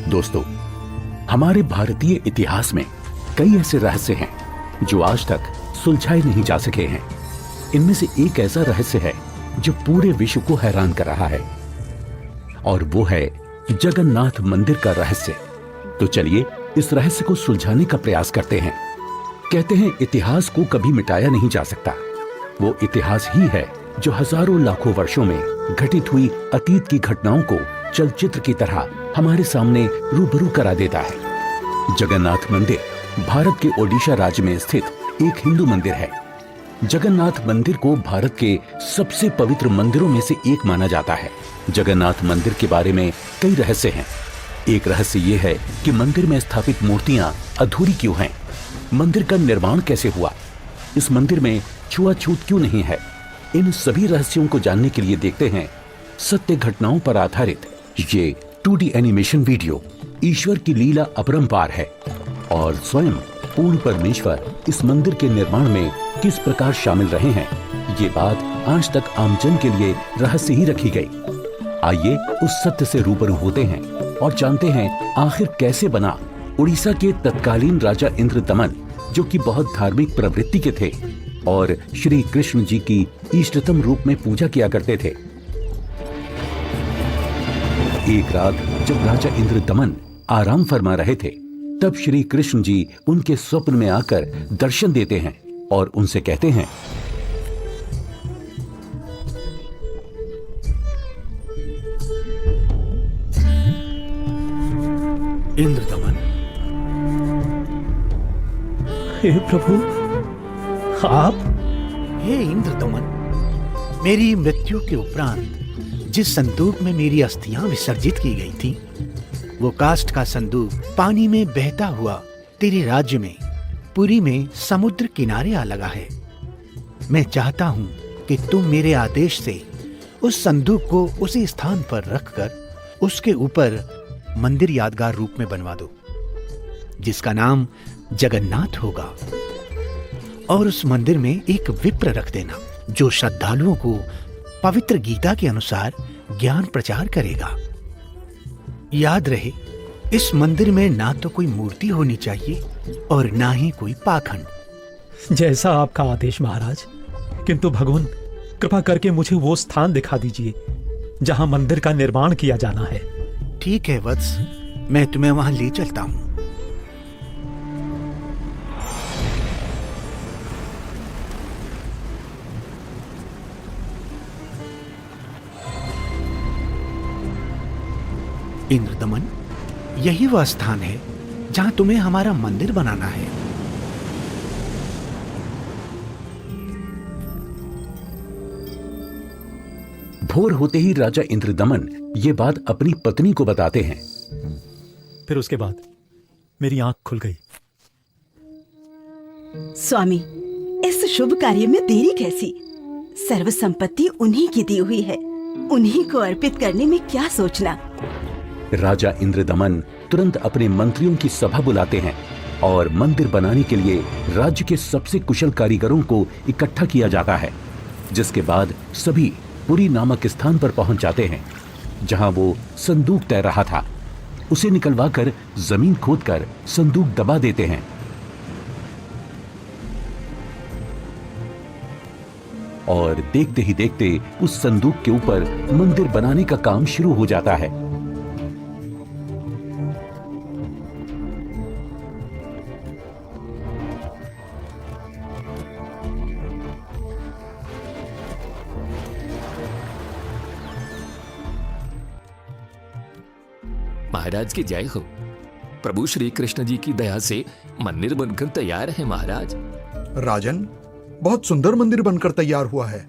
दोस्तों, हमारे भारतीय इतिहास में कई ऐसे रहस्य हैं जो आज तक सुलझाए नहीं जा सके हैं। इनमें से एक ऐसा रहस्य है जो पूरे विश्व को हैरान कर रहा है, और वो है जगन्नाथ मंदिर का रहस्य। तो चलिए इस रहस्य को सुलझाने का प्रयास करते हैं। कहते हैं इतिहास को कभी मिटाया नहीं जा सकता। वो इतिहास ही है जो हजारों लाखों वर्षों में घटित हुई अतीत की घटनाओं को चलचित्र की तरह हमारे सामने रूबरू करा देता है। जगन्नाथ मंदिर भारत के ओडिशा राज्य में स्थित एक हिंदू मंदिर है। जगन्नाथ मंदिर को भारत के सबसे पवित्र मंदिरों में से एक माना जाता है। जगन्नाथ मंदिर के बारे में कई रहस्य हैं। एक रहस्य ये है कि मंदिर में स्थापित मूर्तियां अधूरी क्यों हैं? मंदिर का निर्माण कैसे हुआ? इस मंदिर में छुआछूत क्यों नहीं है? इन सभी रहस्यों को जानने के लिए देखते हैं सत्य घटनाओं पर आधारित ये 2D एनिमेशन वीडियो। ईश्वर की लीला अपरंपार है और स्वयं पूर्ण परमेश्वर इस मंदिर के निर्माण में किस प्रकार शामिल रहे हैं, ये बात आज तक आमजन के लिए रहस्य ही रखी गई। आइए उस सत्य से रूबरू होते हैं और जानते हैं आखिर कैसे बना। उड़ीसा के तत्कालीन राजा इंद्रदमन, जो कि बहुत धार्मिक प्रवृत्ति के थे और श्री कृष्ण जी की इष्टतम रूप में पूजा किया करते थे। एक रात जब राजा इंद्रदमन आराम फरमा रहे थे, तब श्री कृष्ण जी उनके स्वप्न में आकर दर्शन देते हैं और उनसे कहते हैं, इंद्रदमन। हे प्रभु, आप? हे इंद्रदमन, मेरी मृत्यु के उपरांत जिस संदूक में मेरी अस्थियां विसर्जित की गई थी, वो काष्ठ का संदूक पानी में बहता हुआ तेरे राज्य में पुरी में समुद्र किनारे आ लगा है। मैं चाहता हूं कि तुम मेरे आदेश से उस संदूक को उसी स्थान पर रखकर उसके ऊपर मंदिर यादगार रूप में बनवा दो, जिसका नाम जगन्नाथ होगा। और उस मंदिर में एक विप्र रख देना जो श्रद्धालुओं को पवित्र गीता के अनुसार ज्ञान प्रचार करेगा। याद रहे, इस मंदिर में ना तो कोई मूर्ति होनी चाहिए और ना ही कोई पाखंड। जैसा आपका आदेश महाराज। किंतु भगवान, कृपा करके मुझे वो स्थान दिखा दीजिए जहां मंदिर का निर्माण किया जाना है। ठीक है वत्स, मैं तुम्हें वहां ले चलता हूं। इंद्रदमन, यही वह स्थान है जहां तुम्हें हमारा मंदिर बनाना है। भोर होते ही राजा इंद्रदमन ये बात अपनी पत्नी को बताते हैं। फिर उसके बाद मेरी आंख खुल गई। स्वामी, इस शुभ कार्य में देरी कैसी? सर्व संपत्ति उन्हीं की दी हुई है, उन्हीं को अर्पित करने में क्या सोचना। राजा इंद्रदमन तुरंत अपने मंत्रियों की सभा बुलाते हैं और मंदिर बनाने के लिए राज्य के सबसे कुशल कारीगरों को इकट्ठा किया जाता है। जिसके बाद सभी पुरी नामक स्थान पर पहुंच जाते हैं जहां वो संदूक तैर रहा था। उसे निकलवाकर जमीन खोदकर संदूक दबा देते हैं और देखते ही देखते उस संदूक के ऊपर मंदिर बनाने का काम शुरू हो जाता है। महाराज की जय हो। प्रभु श्री कृष्ण जी की दया से मंदिर बनकर तैयार है महाराज। राजन, बहुत सुंदर मंदिर बनकर तैयार हुआ है।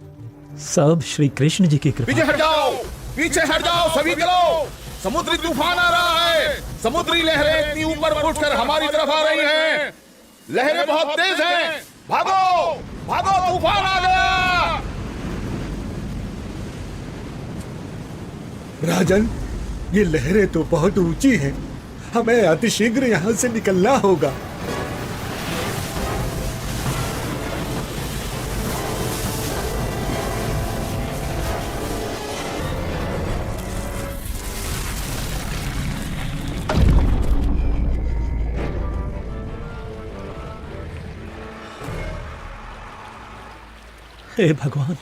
सब श्री कृष्ण जी की कृपा। पीछे हट जाओ, पीछे हट जाओ सभी लोग। समुद्री तूफान आ रहा है। समुद्री लहरें इतनी ऊपर उठकर हमारी तरफ आ रही हैं। लहरें बहुत तेज हैं। भागो, भागो, तूफान आ गया। राजन, ये लहरें तो बहुत ऊंची हैं। हमें अतिशीघ्र यहाँ से निकलना होगा। हे भगवान,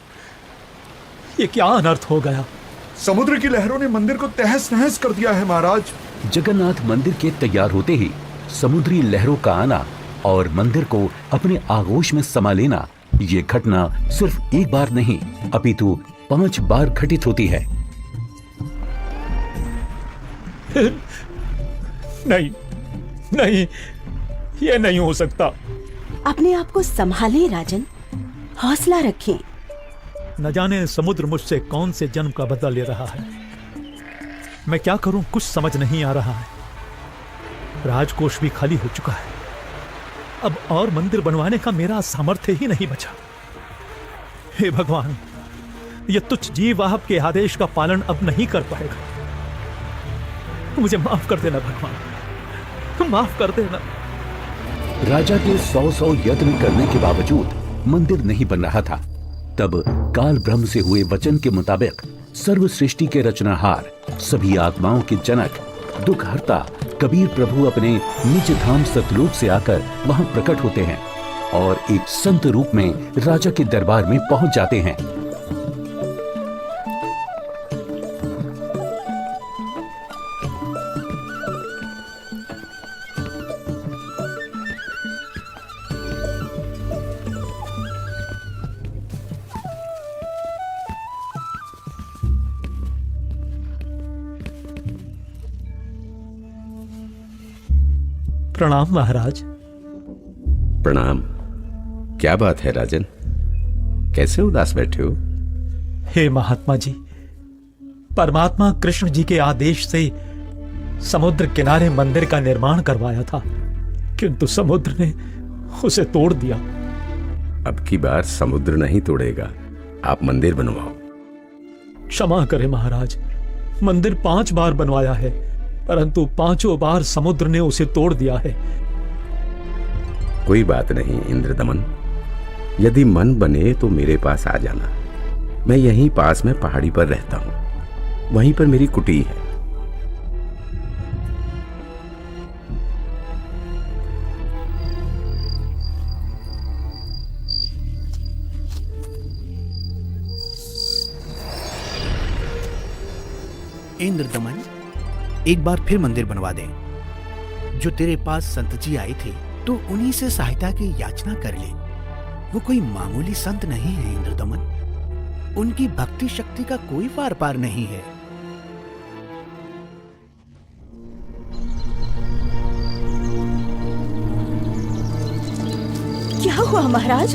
ये क्या अनर्थ हो गया? समुद्र की लहरों ने मंदिर को तहस नहस कर दिया है महाराज। जगन्नाथ मंदिर के तैयार होते ही समुद्री लहरों का आना और मंदिर को अपने आगोश में समा लेना, ये घटना सिर्फ एक बार नहीं अपितु 5 बार घटित होती है। नहीं नहीं, ये नहीं हो सकता। अपने आप को संभालें राजन, हौसला रखें। न जाने समुद्र मुझसे कौन से जन्म का बदला ले रहा है। मैं क्या करूं, कुछ समझ नहीं आ रहा है। राजकोष भी खाली हो चुका है। अब और मंदिर बनवाने का मेरा सामर्थ्य ही नहीं बचा। हे भगवान, यह तुच्छ जीव आपके आदेश का पालन अब नहीं कर पाएगा। मुझे माफ कर देना भगवान, माफ कर देना। राजा के 100 यत्न करने के बावजूद मंदिर नहीं बन रहा था। तब काल ब्रह्म से हुए वचन के मुताबिक सर्व सृष्टि के रचनाहार, सभी आत्माओं के जनक, दुख हरता कबीर प्रभु अपने निज धाम सतलोक से आकर वहां प्रकट होते हैं और एक संत रूप में राजा के दरबार में पहुंच जाते हैं। प्रणाम महाराज। प्रणाम। क्या बात है राजन, कैसे उदास बैठे हो? हे महात्मा जी, परमात्मा कृष्ण जी के आदेश से समुद्र किनारे मंदिर का निर्माण करवाया था, किंतु समुद्र ने उसे तोड़ दिया। अब की बार समुद्र नहीं तोड़ेगा, आप मंदिर बनवाओ। क्षमा करें महाराज, मंदिर 5 बार बनवाया है, परंतु 5 बार समुद्र ने उसे तोड़ दिया है। कोई बात नहीं इंद्रदमन, यदि मन बने तो मेरे पास आ जाना। मैं यहीं पास में पहाड़ी पर रहता हूं, वहीं पर मेरी कुटी है। इंद्रदमन, एक बार फिर मंदिर बनवा दें। जो तेरे पास संत जी आए थे तो उन्हीं से सहायता की याचना कर ले। वो कोई मामूली संत नहीं है इंद्रदमन, उनकी भक्ति शक्ति का कोई पार पार नहीं है। क्या हुआ महाराज?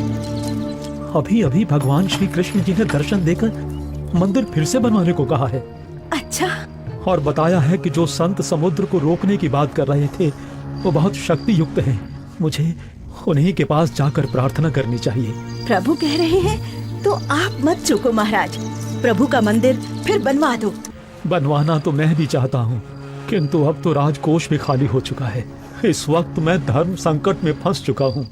अभी अभी भगवान श्री कृष्ण जी ने दर्शन देकर मंदिर फिर से बनवाने को कहा है। अच्छा, और बताया है कि जो संत समुद्र को रोकने की बात कर रहे थे वो बहुत शक्ति युक्त हैं। मुझे उन्हीं के पास जाकर प्रार्थना करनी चाहिए। प्रभु कह रहे हैं तो आप मत चूको महाराज, प्रभु का मंदिर फिर बनवा दो। बनवाना तो मैं भी चाहता हूँ, किंतु अब तो राजकोष भी खाली हो चुका है। इस वक्त मैं धर्म संकट में फंस चुका हूँ।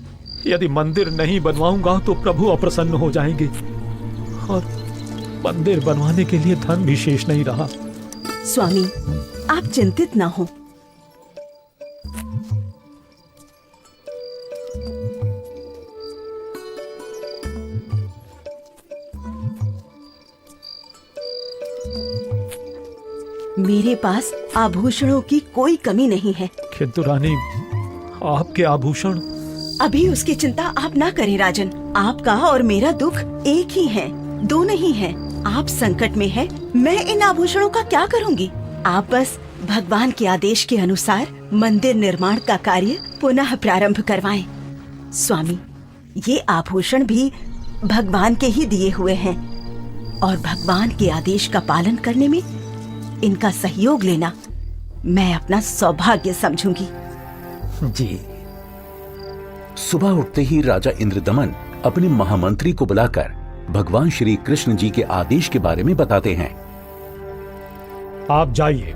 यदि मंदिर नहीं बनवाऊंगा तो प्रभु अप्रसन्न हो जाएंगे और मंदिर बनवाने के लिए धन भी शेष नहीं रहा। स्वामी, आप चिंतित ना हो। मेरे पास आभूषणों की कोई कमी नहीं है। किंतु रानी, आपके आभूषण। अभी उसकी चिंता आप ना करें राजन। आपका और मेरा दुख एक ही है, दो नहीं है। आप संकट में हैं, मैं इन आभूषणों का क्या करूंगी? आप बस भगवान के आदेश के अनुसार मंदिर निर्माण का कार्य पुनः प्रारंभ करवाएं। स्वामी, ये आभूषण भी भगवान के ही दिए हुए हैं और भगवान के आदेश का पालन करने में इनका सहयोग लेना मैं अपना सौभाग्य समझूंगी। जी। सुबह उठते ही राजा इंद्रदमन अपने महामंत्री को बुलाकर भगवान श्री कृष्ण जी के आदेश के बारे में बताते हैं। आप जाइए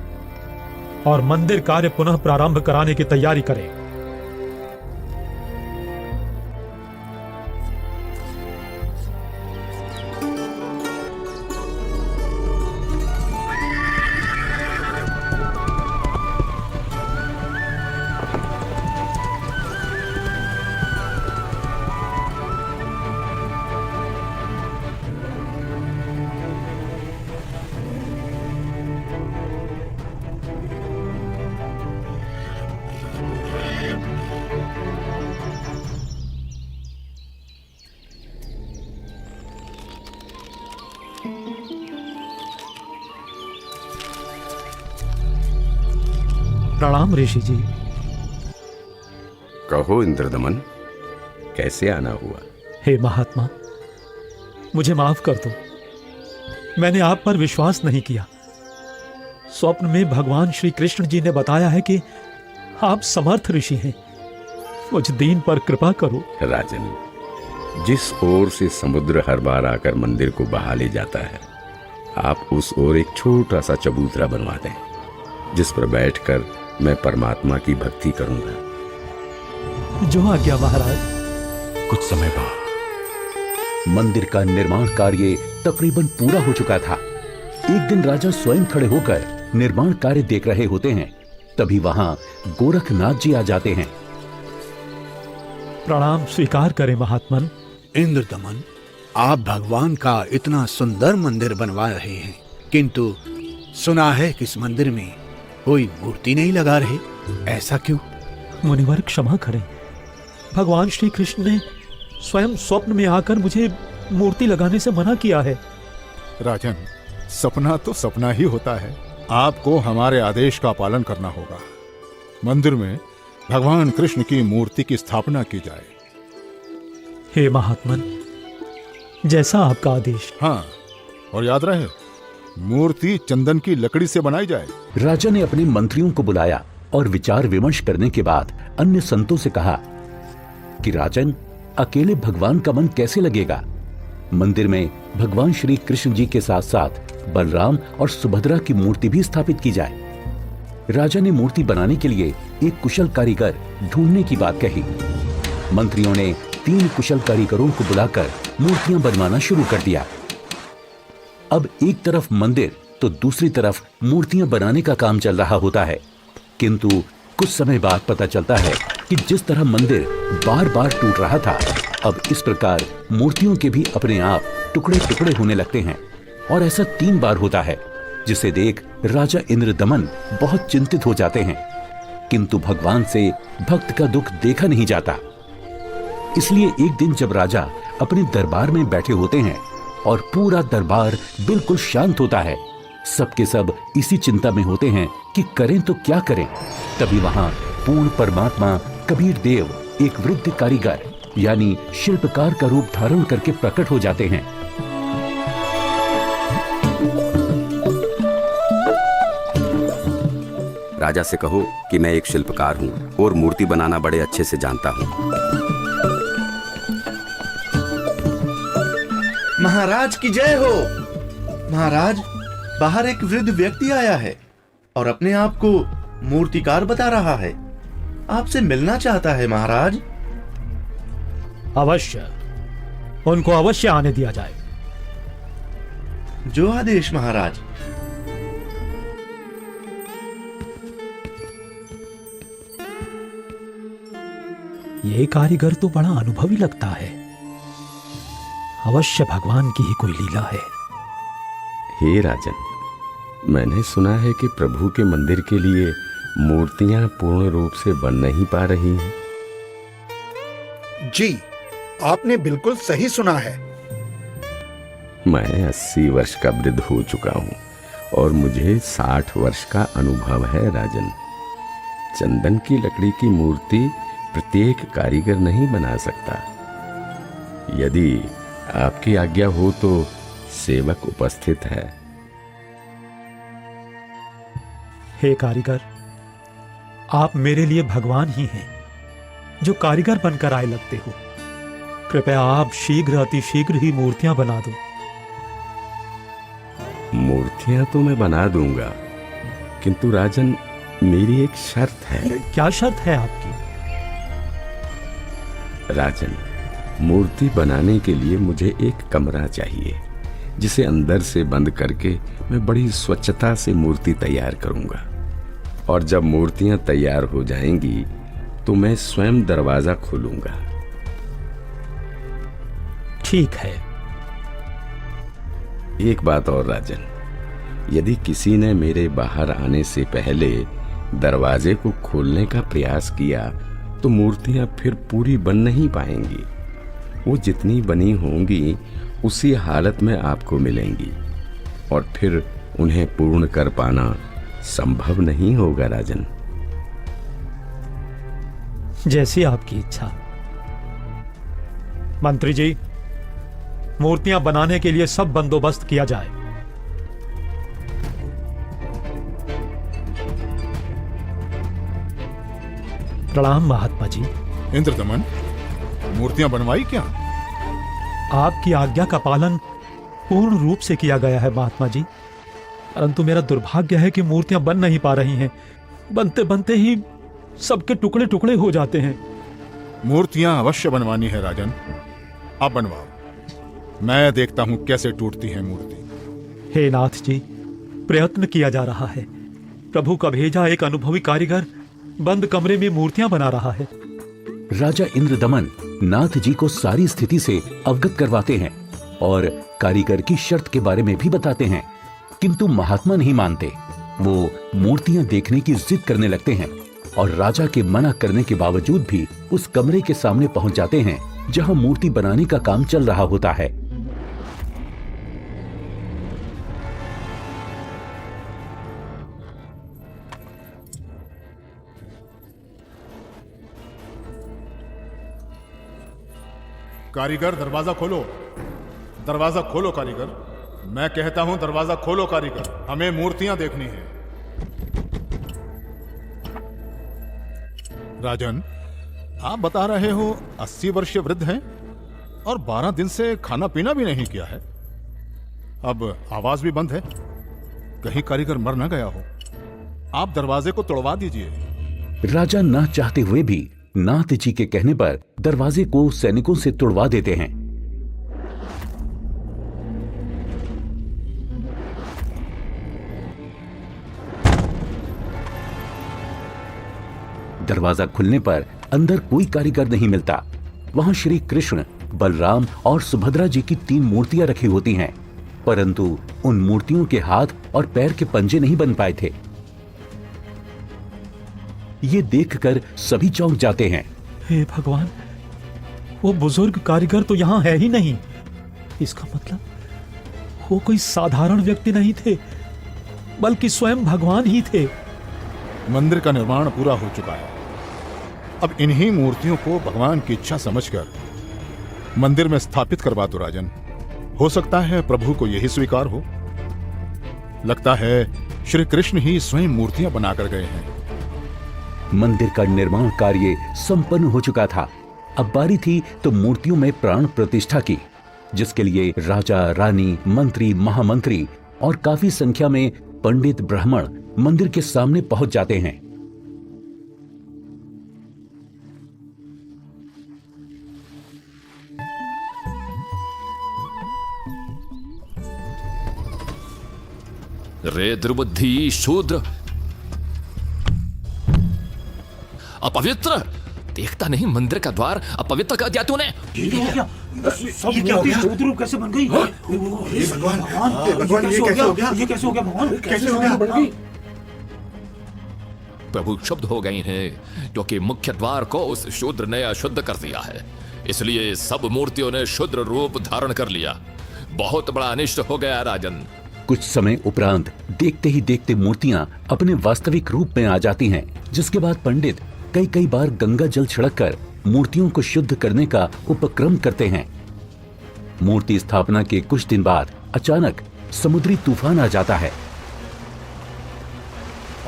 और मंदिर कार्य पुनः प्रारंभ कराने की तैयारी करें। प्रणाम ऋषि जी। कहो इंद्रदमन, कैसे आना हुआ? हे महात्मा, मुझे माफ कर दो। मैंने आप पर विश्वास नहीं किया। स्वप्न में भगवान श्री कृष्ण जी ने बताया है कि आप समर्थ ऋषि हैं। मुझ दीन पर कृपा करो। राजन, जिस ओर से समुद्र हर बार आकर मंदिर को बहा ले जाता है, आप उस ओर एक छोटा सा चबूतरा बनवा दें, जिस पर बैठकर मैं परमात्मा की भक्ति करूंगा। जो आज्ञा महाराज। कुछ समय बाद मंदिर का निर्माण कार्य तकरीबन पूरा हो चुका था। एक दिन राजा स्वयं खड़े होकर निर्माण कार्य देख रहे होते हैं। तभी वहां गोरखनाथ जी आ जाते हैं। प्रणाम स्वीकार करें महात्मन। इंद्रदमन, आप भगवान का इतना सुंदर मंदिर बनवा रहे हैं, किंतु सुना है कि इस मंदिर में कोई मूर्ति नहीं लगा रहे। ऐसा क्यों? मुनिवर क्षमा करें। भगवान श्री कृष्ण ने स्वयं स्वप्न में आकर मुझे मूर्ति लगाने से मना किया है। राजन, सपना तो सपना ही होता है। आपको हमारे आदेश का पालन करना होगा। मंदिर में भगवान कृष्ण की मूर्ति की स्थापना की जाए। हे महात्मन, जैसा आपका आदेश। हाँ, और याद रहे, मूर्ति चंदन की लकड़ी से बनाई जाए। राजा ने अपने मंत्रियों को बुलाया और विचार विमर्श करने के बाद अन्य संतों से कहा कि राजन, अकेले भगवान का मन कैसे लगेगा? मंदिर में भगवान श्री कृष्ण जी के साथ साथ बलराम और सुभद्रा की मूर्ति भी स्थापित की जाए। राजा ने मूर्ति बनाने के लिए एक कुशल कारीगर ढूंढने की बात कही। मंत्रियों ने 3 कुशल कारीगरों को बुलाकर मूर्तियां बनवाना शुरू कर दिया। अब एक तरफ मंदिर तो दूसरी तरफ मूर्तियां बनाने का काम चल रहा होता है, किंतु कुछ समय बाद पता चलता है कि जिस तरह मंदिर बार बार टूट रहा था, अब इस प्रकार मूर्तियों के भी अपने आप टुकड़े टुकड़े होने लगते हैं। और ऐसा 3 बार होता है, जिसे देख राजा इंद्रदमन बहुत चिंतित हो जाते हैं, किंतु भगवान से भक्त का दुख देखा नहीं जाता। इसलिए एक दिन जब राजा अपने दरबार में बैठे होते हैं और पूरा दरबार बिल्कुल शांत होता है, सबके सब इसी चिंता में होते हैं कि करें तो क्या करें। तभी वहां पूर्ण परमात्मा कबीर देव एक वृद्ध कारीगर यानी शिल्पकार का रूप धारण करके प्रकट हो जाते हैं। राजा से कहो कि मैं एक शिल्पकार हूँ और मूर्ति बनाना बड़े अच्छे से जानता हूँ। महाराज की जय हो। महाराज, बाहर एक वृद्ध व्यक्ति आया है और अपने आप को मूर्तिकार बता रहा है। आपसे मिलना चाहता है महाराज। अवश्य, उनको अवश्य आने दिया जाए। जो आदेश महाराज। ये कारीगर तो बड़ा अनुभवी लगता है। अवश्य भगवान की ही कोई लीला है। हे राजन, मैंने सुना है कि प्रभु के मंदिर के लिए मूर्तियां पूर्ण रूप से बन नहीं पा रही हैं। जी, आपने बिल्कुल सही सुना है। मैं 80 वर्ष का वृद्ध हो चुका हूँ और मुझे 60 वर्ष का अनुभव है राजन। चंदन की लकड़ी की मूर्ति प्रत्येक कारीगर नहीं बना सकता। यदि आपकी आज्ञा हो तो सेवक उपस्थित है। हे कारीगर, आप मेरे लिए भगवान ही हैं, जो कारीगर बनकर आए लगते हो। कृपया आप शीघ्र अतिशीघ्र ही मूर्तियां बना दो। मूर्तियां तो मैं बना दूंगा, किंतु राजन, मेरी एक शर्त है। क्या शर्त है आपकी? राजन, मूर्ति बनाने के लिए मुझे एक कमरा चाहिए, जिसे अंदर से बंद करके मैं बड़ी स्वच्छता से मूर्ति तैयार करूंगा। और जब मूर्तियां तैयार हो जाएंगी तो मैं स्वयं दरवाजा खोलूंगा। ठीक है। एक बात और राजन, यदि किसी ने मेरे बाहर आने से पहले दरवाजे को खोलने का प्रयास किया तो मूर्तियां फिर पूरी बन नहीं पाएंगी। वो जितनी बनी होंगी उसी हालत में आपको मिलेंगी और फिर उन्हें पूर्ण कर पाना संभव नहीं होगा राजन। जैसी आपकी इच्छा। मंत्री जी, मूर्तियां बनाने के लिए सब बंदोबस्त किया जाए। प्रणाम महात्मा जी। इंद्रदमन, मूर्तियां बनवाई क्या? आपकी आज्ञा का पालन पूर्ण रूप से किया गया है महात्मा जी, परंतु मेरा दुर्भाग्य है कि मूर्तियां बन नहीं पा रही हैं। बनते बनते ही सबके टुकड़े टुकड़े हो जाते हैं। मूर्तियां अवश्य बनवानी है राजन, आप बनवाओ। मैं देखता हूं कैसे टूटती है मूर्ति। हे नाथ जी, प्रयत्न किया जा रहा है। प्रभु का भेजा एक अनुभवी कारीगर बंद कमरे में मूर्तियां बना रहा है। राजा इंद्रदमन नाथ जी को सारी स्थिति से अवगत करवाते हैं और कारीगर की शर्त के बारे में भी बताते हैं, किंतु महात्मा नहीं मानते। वो मूर्तियां देखने की जिद करने लगते हैं और राजा के मना करने के बावजूद भी उस कमरे के सामने पहुंच जाते हैं जहां मूर्ति बनाने का काम चल रहा होता है। कारीगर, दरवाजा खोलो, दरवाजा खोलो कारीगर। मैं कहता हूं दरवाजा खोलो कारीगर, हमें मूर्तियां देखनी है। राजन, आप बता रहे हो 80 वर्षीय वृद्ध हैं और 12 दिन से खाना पीना भी नहीं किया है। अब आवाज भी बंद है, कहीं कारीगर मर ना गया हो। आप दरवाजे को तोड़वा दीजिए। राजा ना चाहते हुए भी नाथ जी के कहने पर दरवाजे को सैनिकों से तोड़वा देते हैं। दरवाजा खुलने पर अंदर कोई कारीगर नहीं मिलता। वहां श्री कृष्ण, बलराम और सुभद्रा जी की 3 मूर्तियां रखी होती हैं, परंतु उन मूर्तियों के हाथ और पैर के पंजे नहीं बन पाए थे। ये देखकर सभी चौंक जाते हैं। हे भगवान, वो बुजुर्ग कारीगर तो यहां है ही नहीं। इसका मतलब वो कोई साधारण व्यक्ति नहीं थे, बल्कि स्वयं भगवान ही थे। मंदिर का निर्माण पूरा हो चुका है। अब इन्हीं मूर्तियों को भगवान की इच्छा समझकर मंदिर में स्थापित करवा दो राजन। हो सकता है प्रभु को यही स्वीकार हो। लगता है श्री कृष्ण ही स्वयं मूर्तियां बनाकर गए हैं। मंदिर का निर्माण कार्य संपन्न हो चुका था। अब बारी थी तो मूर्तियों में प्राण प्रतिष्ठा की, जिसके लिए राजा, रानी, मंत्री, महामंत्री और काफी संख्या में पंडित ब्राह्मण मंदिर के सामने पहुंच जाते हैं। रे दुर्बुद्धि शूद्र, अपवित्र! देखता नहीं मंदिर का द्वार अपवित्र कर दिया तूने। ये क्या हो गया? शूद्र कैसे बन गई? भगवान, ये कैसे हो गया? ये कैसे हो गया भगवान? कैसे हो गया? प्रभु क्षुब्ध हो गई हैं क्योंकि मुख्य द्वार को उस शूद्र ने अशुद्ध कर दिया है, इसलिए सब मूर्तियों ने शूद्र रूप धारण कर लिया। बहुत बड़ा अनिष्ट हो गया राजन। कुछ समय उपरांत देखते ही देखते मूर्तियां अपने वास्तविक रूप में आ जाती हैं, जिसके बाद पंडित कई बार गंगा जल छिड़ककर मूर्तियों को शुद्ध करने का उपक्रम करते हैं। मूर्ति स्थापना के कुछ दिन बाद अचानक समुद्री तूफान आ जाता है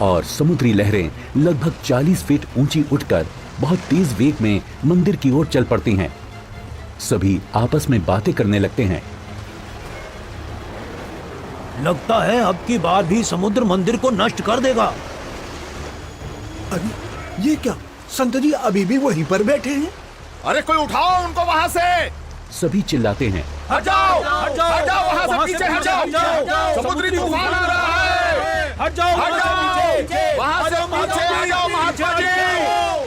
और समुद्री लहरें लगभग 40 फीट ऊंची उठकर बहुत तेज वेग में मंदिर की ओर चल पड़ती हैं। सभी आपस में बातें करने लगते हैं। लगता है अब की बार भी समुद्र मंदिर को नष्ट कर देगा। अरे ये क्या? संत जी अभी भी वहीं पर बैठे हैं। अरे कोई उठाओ उनको वहां से। सभी चिल्लाते हैं, हट जाओ, हट जाओ, हट जाओ, वहां से पीछे हट जाओ। समुद्री तूफान आ रहा है। हट जाओ, हट जाओ, वहां से पीछे आ जाओ। महात्मा जी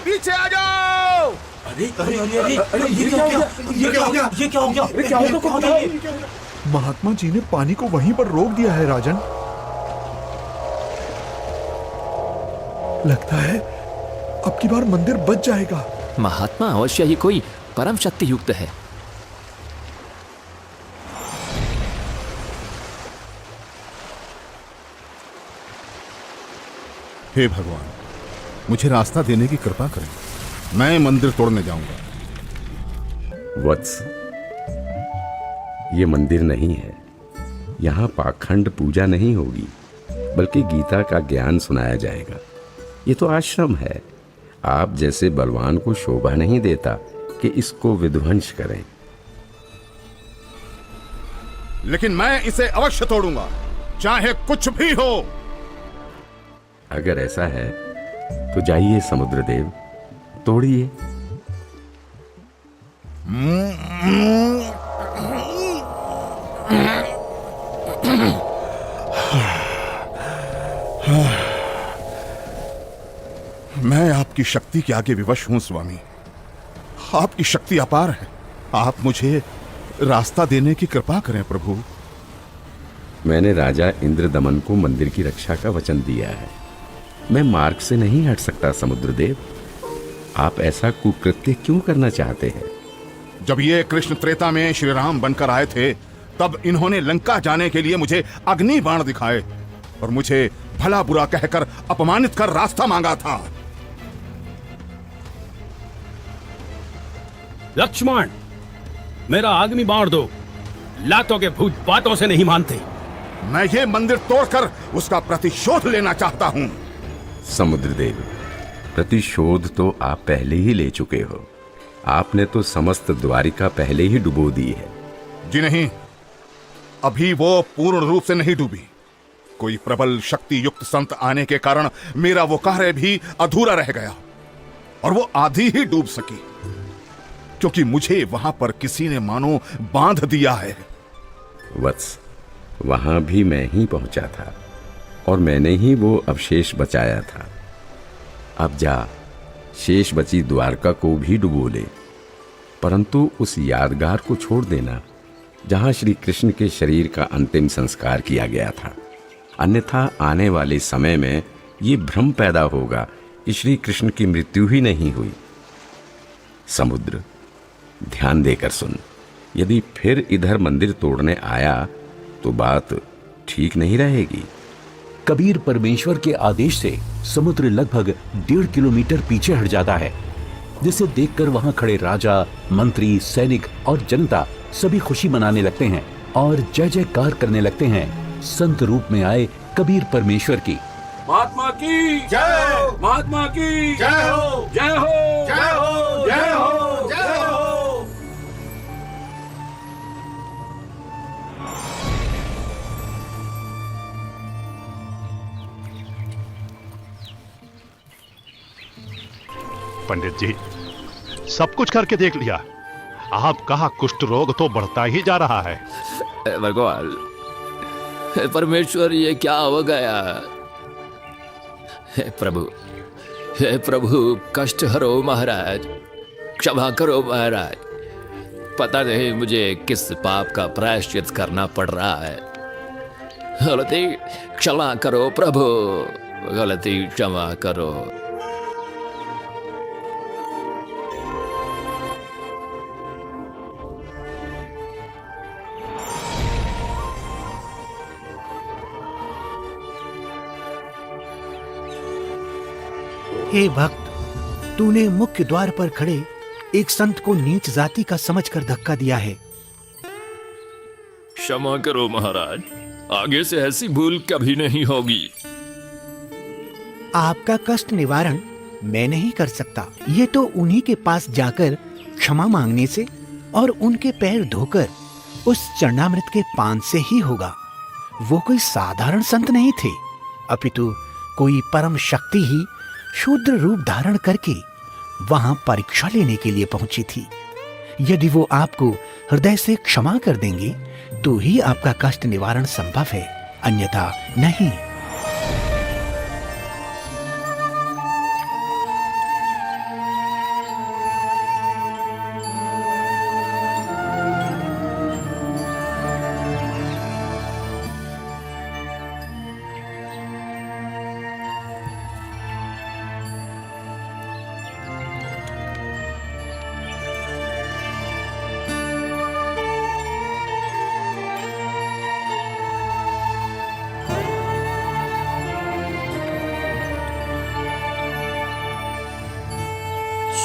पीछे आ जाओ। अरे अरे अरे अरे ये क्या हो गया? ये क्या हो गया? ये क्या हो गया? ये क्या हो गया? महात्मा जी ने पानी को वहीं पर रोक दिया है राजन। लगता है अब की बार मंदिर बच जाएगा। महात्मा अवश्य ही कोई परम शक्ति युक्त है। हे भगवान, मुझे रास्ता देने की कृपा करें। मैं मंदिर तोड़ने जाऊंगा। वत्स, ये मंदिर नहीं है। यहाँ पाखंड पूजा नहीं होगी, बल्कि गीता का ज्ञान सुनाया जाएगा। ये तो आश्रम है। आप जैसे बलवान को शोभा नहीं देता कि इसको विध्वंस करें। लेकिन मैं इसे अवश्य तोड़ूंगा, चाहे कुछ भी हो। अगर ऐसा है तो जाइए समुद्रदेव, तोड़िए। मैं आपकी शक्ति के आगे विवश हूं स्वामी। आपकी शक्ति अपार है। आप मुझे रास्ता देने की कृपा करें प्रभु। मैंने राजा इंद्रदमन को मंदिर की रक्षा का वचन दिया है। मैं मार्ग से नहीं हट सकता समुद्रदेव। आप ऐसा कुकृत्य क्यों करना चाहते हैं? जब ये कृष्ण त्रेता में श्री राम बनकर आए थे, तब इन्होंने लंका जाने के लिए मुझे अग्नि बाण दिखाए और मुझे भला बुरा कहकर अपमानित कर रास्ता मांगा था। लक्ष्मण, मेरा अग्नि बाण दो। लातों के भूत बातों से नहीं मानते। मैं ये मंदिर तोड़कर उसका प्रतिशोध लेना चाहता हूं। समुद्रदेव, प्रतिशोध तो आप पहले ही ले चुके हो। आपने तो समस्त द्वारिका पहले ही डुबो दी है। जी नहीं, अभी वो पूर्ण रूप से नहीं डूबी। कोई प्रबल शक्ति युक्त संत आने के कारण मेरा वो कार्य भी अधूरा रह गया और वो आधी ही डूब सकी, क्योंकि मुझे वहां पर किसी ने मानो बांध दिया है। वत्स, वहां भी मैं ही पहुंचा था और मैंने ही वो अवशेष बचाया था। अब जा, शेष बची द्वारका को भी डुबो ले, परंतु उस यादगार को छोड़ देना जहां श्री कृष्ण के शरीर का अंतिम संस्कार किया गया था। अन्यथा आने वाले समय में ये भ्रम पैदा होगा कि श्री कृष्ण की मृत्यु ही नहीं हुई। समुद्र, ध्यान देकर सुन। यदि फिर इधर मंदिर तोड़ने आया तो बात ठीक नहीं रहेगी। कबीर परमेश्वर के आदेश से समुद्र लगभग 1.5 किलोमीटर पीछे हट जाता है, जिसे देखकर वहां खड़े राजा, मंत्री, सैनिक और जनता सभी खुशी मनाने लगते हैं और जय जयकार करने लगते हैं संत रूप में आए कबीर परमेश्वर की। महात्मा की जय हो, महात्मा की जय हो, जय हो, जय हो, जय हो, जय हो। पंडित जी, सब कुछ करके देख लिया। आपका कुष्ठ रोग तो बढ़ता ही जा रहा है। भगवान, परमेश्वर, ये क्या हो गया? हे प्रभु, कष्ट हरो महाराज, क्षमा करो महाराज। पता नहीं मुझे किस पाप का प्रायश्चित करना पड़ रहा है। गलती क्षमा करो प्रभु, गलती क्षमा करो। हे भक्त, तूने मुख्य द्वार पर खड़े एक संत को नीच जाति का समझकर धक्का दिया है। क्षमा करो महाराज, आगे से ऐसी भूल कभी नहीं होगी। आपका कष्ट निवारण मैं नहीं कर सकता। ये तो उन्हीं के पास जाकर क्षमा मांगने से और उनके पैर धोकर उस चरणामृत के पान से ही होगा। वो कोई साधारण संत नहीं थे, अपितु कोई परम शक्ति ही शूद्र रूप धारण करके वहां परीक्षा लेने के लिए पहुंची थी। यदि वो आपको हृदय से क्षमा कर देंगे तो ही आपका कष्ट निवारण संभव है, अन्यथा नहीं।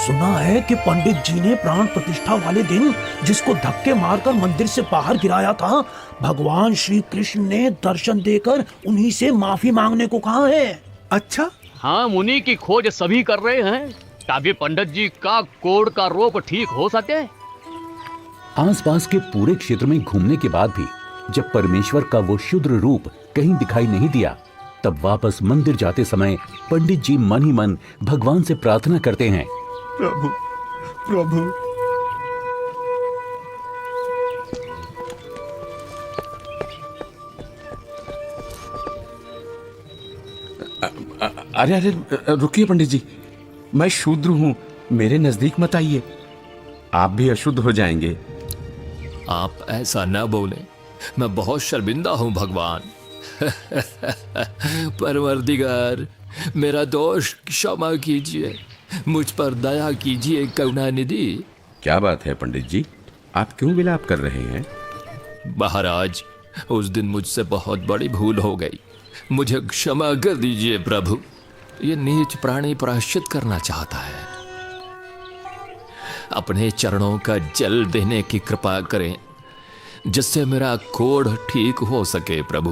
सुना है कि पंडित जी ने प्राण प्रतिष्ठा वाले दिन जिसको धक्के मारकर मंदिर से बाहर गिराया था, भगवान श्री कृष्ण ने दर्शन देकर उन्हीं से माफी मांगने को कहा है। अच्छा, हाँ, मुनि की खोज सभी कर रहे हैं ताकि पंडित जी का कोढ़ का रोग ठीक हो सके। आसपास के पूरे क्षेत्र में घूमने के बाद भी जब परमेश्वर का वो शुद्र रूप कहीं दिखाई नहीं दिया, तब वापस मंदिर जाते समय पंडित जी मन ही मन भगवान से प्रार्थना करते हैं, प्रभु प्रभु अरे अरे रुकिए पंडित जी, मैं शूद्र हूं, मेरे नजदीक मत आइए, आप भी अशुद्ध हो जाएंगे। आप ऐसा न बोले, मैं बहुत शर्मिंदा हूं भगवान। परवरदिगार, मेरा दोष क्षमा कीजिए, मुझ पर दया कीजिए करुणानिधि। क्या बात है पंडित जी, आप क्यों विलाप कर रहे हैं? महाराज, उस दिन मुझसे बहुत बड़ी भूल हो गई, मुझे क्षमा कर दीजिए प्रभु। ये नीच प्राणी प्रायश्चित करना चाहता है, अपने चरणों का जल देने की कृपा करें जिससे मेरा कोढ़ ठीक हो सके प्रभु।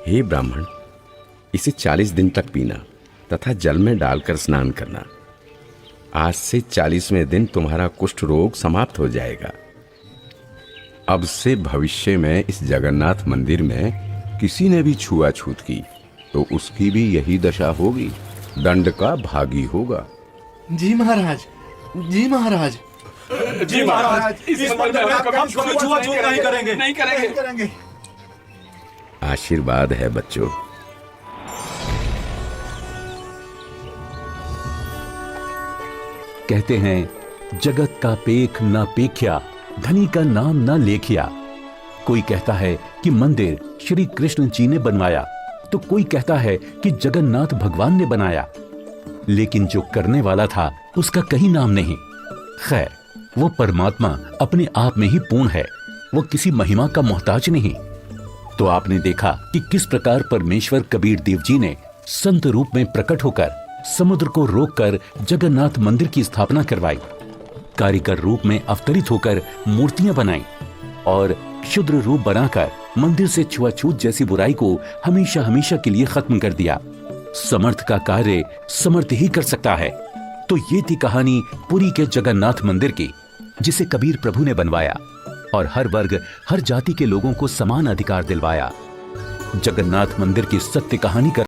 हे ब्राह्मण, इसे 40 दिन तक पीना तथा जल में डालकर स्नान करना। आज से 40वें दिन तुम्हारा कुष्ठ रोग समाप्त हो जाएगा। अब से भविष्य में इस जगन्नाथ मंदिर में किसी ने भी छुआछूत की तो उसकी भी यही दशा होगी, दंड का भागी होगा। जी महाराज, जी महाराज, जी महाराज, इस मंदिर में कभी छुआछूत नहीं करेंगे, नहीं करेंगे। आशीर्वाद है बच्चों। कहते हैं जगत का पेख ना पेख्या, धनी का नाम ना लेखिया। कोई कहता है कि मंदिर श्री कृष्ण जी ने बनवाया, तो कोई कहता है कि जगन्नाथ भगवान ने बनाया, लेकिन जो करने वाला था उसका कहीं नाम नहीं। खैर, वो परमात्मा अपने आप में ही पूर्ण है, वो किसी महिमा का मोहताज नहीं। तो आपने देखा कि किस प्रकार परमेश्वर कबीर देव जी ने संत रूप में प्रकट होकर समुद्र को रोककर जगन्नाथ मंदिर की स्थापना करवाई, कारीगर रूप में अवतरित होकर मूर्तियां बनाई और क्षुद्र रूप बनाकर मंदिर से छुआछूत जैसी बुराई को हमेशा हमेशा के लिए खत्म कर दिया। समर्थ का कार्य समर्थ ही कर सकता है। तो ये थी कहानी पुरी के जगन्नाथ मंदिर की, जिसे कबीर प्रभु ने बनवाया और हर वर्ग हर जाति के लोगों को समान अधिकार दिलवाया। जगन्नाथ मंदिर की सत्य कहानी कर